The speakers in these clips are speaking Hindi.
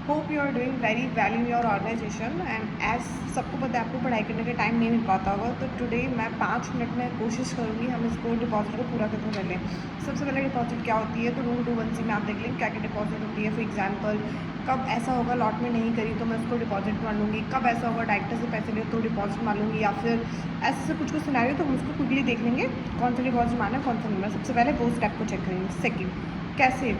Hope you are doing very well in your organisation and as सबको पता है आपको पढ़ाई करने का टाइम नहीं मिल पाता होगा, तो टुडे मैं 5 मिनट में कोशिश करूँगी हम इसको डिपॉजिट को पूरा खत्म कर लें। सबसे पहले डिपॉजिट क्या होती है, तो रूल 2(1)(c) में आप देख लें क्या क्या डिपॉजिट होती है। फॉर एग्जांपल, कब ऐसा होगा लॉट में नहीं करी तो मैं उसको डिपॉजिट मान लूँगी, कब ऐसा होगा डायरेक्टर से पैसे लिए तो डिपॉजिट मान लूँगी, या फिर ऐसे कुछ सिनेरियो तो हम उसको क्विकली देख लेंगे कौन सा डिपॉजिट माना है कौन सा नहीं माना। सबसे पहले वो स्टेप को चेक करेंगे। सेकेंड, कैसे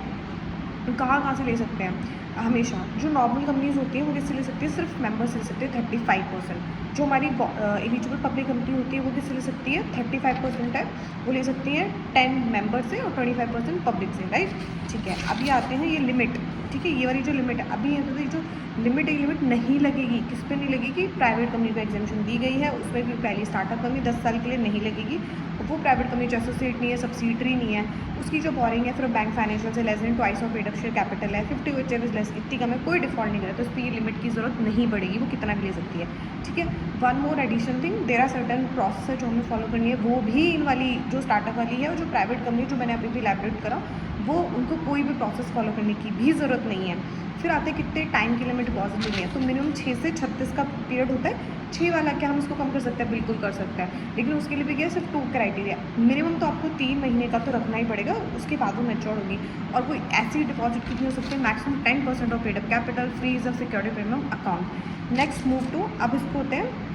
कहाँ से ले सकते हैं। हमेशा जो नॉर्मल कंपनीज होती हैं वो किससे ले सकती है, सिर्फ मेंबर से ले सकते हैं 35%। जो हमारी एलिजिबल पब्लिक कंपनी होती है वो किससे ले सकती है, 35% है वो ले सकती है 10 मेंबर से और 25% पब्लिक से, राइट। ठीक है, अभी आते हैं ये लिमिट। ठीक है, ये वाली जो लिमिट है अभी तो जो लिमिट नहीं लगेगी, किस पे नहीं लगेगी, प्राइवेट कंपनी को एग्जामेशन दी गई है उसमें भी पहली स्टार्टअप कंपनी 10 साल के लिए नहीं लगेगी। वो प्राइवेट कंपनी जो एसोसिएट नहीं है, सब्सिडरी नहीं है, उसकी जो बोरिंग है फिर बैंक फाइनेंशियल से less than twice of paid up share capital है, 50 विच इज लेस, इतनी कम है, कोई डिफॉल्ट नहीं करे तो उस पर ये लिमिट की ज़रूरत नहीं पड़ेगी, वो कितना भी ले सकती है। ठीक है, one more additional thing, there are certain process है जो हमें फॉलो करनी है, वो भी इन वाली जो स्टार्टअप वाली है और जो प्राइवेट कंपनी जो मैंने अभी भी इलैबोरेट करा वो उनको कोई भी प्रोसेस फॉलो करने की भी ज़रूरत नहीं है। फिर आते हैं कितने टाइम के लिए हमें डिपॉजिट लेनी है, तो मिनिमम 6 से 36 का पीरियड होता है। 6 वाला क्या हम इसको कम कर सकते हैं, बिल्कुल कर सकते हैं, लेकिन उसके लिए भी क्या है, सिर्फ 2 क्राइटेरिया। मिनिमम तो आपको 3 महीने का तो रखना ही पड़ेगा, उसके बाद वो मैच्योर होगी। और कोई ऐसी डिपॉजिट कितनी हो सकती है, maximum 10% of paid up capital, freeze of security premium account. Next move to, अब इसको होते हैं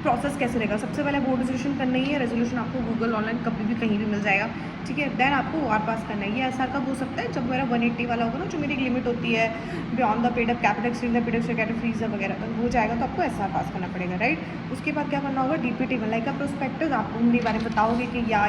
प्रोसेस कैसे रहेगा। सबसे पहले बोर्ड रेजोल्यूशन करना ही है, रेजोल्यूशन आपको गूगल ऑनलाइन कभी भी कहीं भी मिल जाएगा। ठीक है, देन आपको OR पास करना है। ये ऐसा कब हो सकता है, जब मेरा 180 वाला होगा ना, जो मेरी एक लिमिट होती है beyond the paid up capital, exceed the paid up capital, freeze वगैरह हो जाएगा तो आपको SR पास करना पड़ेगा, राइट। उसके बाद क्या करना होगा, DPT लाइक का प्रोस्पेक्टस, आप उनके बारे में बताओगे कि या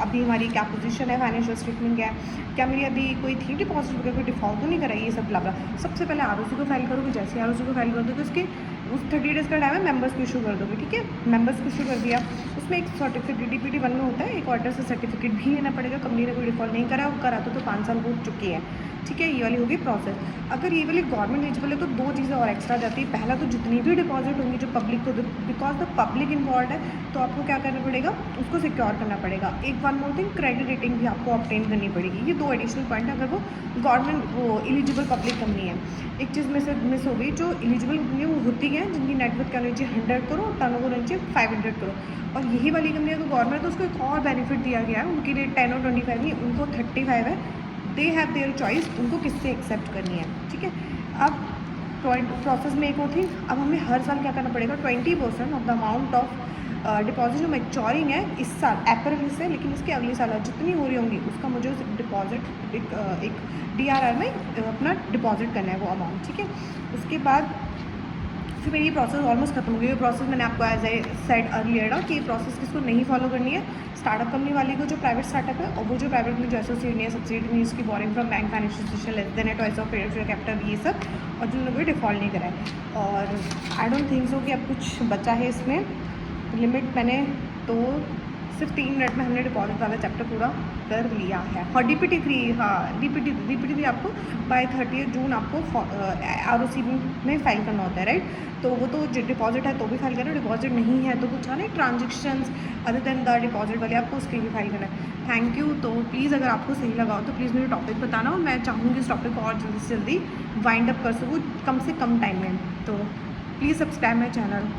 अभी हमारी क्या पोजीशन है, फाइनेंशियल स्टेटमेंट क्या है, क्या मेरी अभी कोई थी डिपॉजिट वगैरह, कोई डिफॉल्ट तो नहीं करा, ये सब ब्ला। सबसे पहले ROC को फाइल करोगे, जैसे ROC को फाइल कर दो तो उसके उस 30 डेज़ का टाइम है, मेंबर्स को इशू कर दोगे। ठीक है, मेंबर्स को इशू कर दिया, उसमें एक सर्टिफिकेट DPT 1 में होता है, एक ऑर्डर से सर्टिफिकेट भी लेना पड़ेगा। कंपनी ने कोई डिफॉल्ट नहीं करा, वो करा तो 5 साल हो चुकी है। ठीक है, ये वाली होगी प्रोसेस। अगर ये वाली गवर्नमेंट एलिजिबल है तो 2 चीज़ें और एक्स्ट्रा जाती है। पहला तो जितनी भी डिपॉजिट होंगी जो पब्लिक को, बिकॉज द पब्लिक इन्वॉल्व है तो आपको क्या करना पड़ेगा, उसको सिक्योर करना पड़ेगा। एक one more thing, credit rating भी आपको ऑब्टेन करनी पड़ेगी। ये 2 एडिशनल पॉइंट है अगर वो गवर्नमेंट वो एलिजिबल पब्लिक कंपनी है। एक चीज़ में से मिस हो गई, जो एलिजिबल कंपनी है वो होती है जिनकी नेटवर्थ क्या होनी चाहिए, 100 करोड़, टर्नओवर होनी चाहिए 500 करोड़। और यही वाली कंपनी अगर गवर्नमेंट है तो उसको एक और बेनिफिट दिया गया है, उनके लिए 10 और 25 नहीं, उनको 35 है। दे हैव देयर चॉइस, उनको किससे एक्सेप्ट करनी है। ठीक है, अब प्रोसेस में एक और थी, अब हमें हर साल क्या करना पड़ेगा, 20% of the amount of deposit जो मैच्योरिंग है इस साल अप्रैल से, लेकिन इसके अगले साल जितनी हो रही होंगी उसका मुझे डिपॉजिट एक DRR में अपना डिपॉजिट करना है वो अमाउंट। ठीक है, उसके बाद फिर मेरी प्रोसेस ऑलमोस्ट खत्म हो गई। ये प्रोसेस मैंने आपको एज ए सेड अर्लियर कि ये प्रोसेस किसको नहीं फॉलो करनी है, स्टार्टअप कंपनी वाली को, जो प्राइवेट स्टार्टअप है, और वो जो प्राइवेट में जो एसोसिएट नहीं है, सब्सिडी नहीं, उसकी boring from bank financial institution less than twice of paid up capital, ये सब, और जिन लोगों ने डिफॉल्ट नहीं करा है। और आई डोंट थिंक सो कि अब कुछ बचा है इसमें। लिमिट मैंने तो सिर्फ 3 मिनट में हमने डिपॉजिट वाला चैप्टर पूरा कर लिया है। और DPT 3, हाँ DPT भी आपको बाय 30 जून आपको ROC में फाइल करना होता है, राइट। तो वो तो डिपॉजिट है तो भी फाइल करना, डिपॉजिट नहीं है तो कुछ नहीं, transactions other than the deposit वाले आपको उसके भी फाइल करना है। Thank you. तो प्लीज़ अगर आपको सही लगा हो तो प्लीज़ मुझे टॉपिक बताना, और मैं चाहूँगी इस टॉपिक को और जल्दी से जल्दी वाइंड अप कर सकूँ कम से कम टाइम में। तो प्लीज़ सब्सक्राइब माई चैनल।